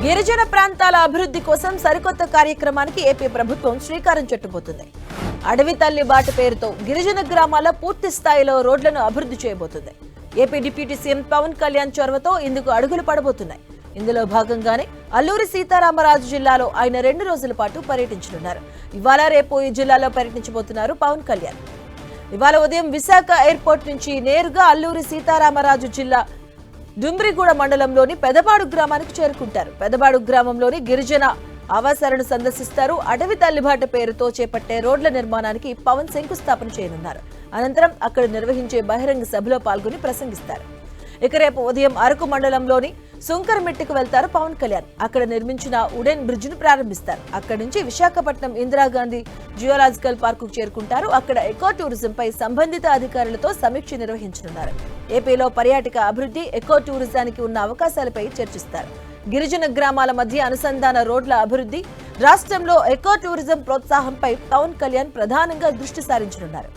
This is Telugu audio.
గిరిజన ప్రాంతాల అభివృద్ధి కోసం సరికొత్త కార్యక్రమానికి ఏపీ ప్రభుత్వం శ్రీకారం చుట్టబోతుంది. అడవి తల్లి బాట పేరుతో గిరిజన గ్రామాల పూర్తి స్థాయిలో రోడ్లను అభివృద్ధి చేయబోతుంది. AP deputy CM Pawan Kalyan చొరవతో ఇందుకు అడుగులు పడబోతున్నాయి. ఇందులో భాగంగానే అల్లూరి సీతారామరాజు జిల్లాలో ఆయన 2 రోజుల పాటు పర్యటించనున్నారు. ఇవాళ రేపు ఈ జిల్లాలో పర్యటించబోతున్నారు పవన్ కళ్యాణ్. ఇవాళ ఉదయం విశాఖ ఎయిర్పోర్ట్ నుంచి నేరుగా అల్లూరి సీతారామరాజు జిల్లా డుమ్రిగూడ మండలంలోని పెదబాడు గ్రామానికి చేరుకుంటారు. పెదబాడు గ్రామంలోని గిరిజన ఆవాసాలను సందర్శిస్తారు. అడవి తల్లిబాట పేరుతో చేపట్టే రోడ్ల నిర్మాణానికి పవన్ శంకుస్థాపన చేయనున్నారు. అనంతరం అక్కడ నిర్వహించే బహిరంగ సభలో పాల్గొని ప్రసంగిస్తారు. ఇక రేపు ఉదయం అరకు మండలంలోని సుంకరమిట్టికి వెళ్తారు పవన్ కళ్యాణ్. అక్కడ నిర్మించిన ఉడెన్ బ్రిడ్జ్ ను ప్రారంభిస్తారు. అక్కడి నుంచి విశాఖపట్నం ఇందిరాగాంధీ జియోలాజికల్ పార్కు చేరుకుంటారు. అక్కడ ఎకో టూరిజం పై సంబంధిత అధికారులతో సమీక్ష నిర్వహించనున్నారు. ఏపీలో పర్యాటక అభివృద్ధి, ఎకో టూరిజానికి ఉన్న అవకాశాలపై చర్చిస్తారు. గిరిజన గ్రామాల మధ్య అనుసంధాన రోడ్ల అభివృద్ధి, రాష్ట్రంలో ఎకో టూరిజం ప్రోత్సాహంపై పవన్ కళ్యాణ్ ప్రధానంగా దృష్టి సారించనున్నారు.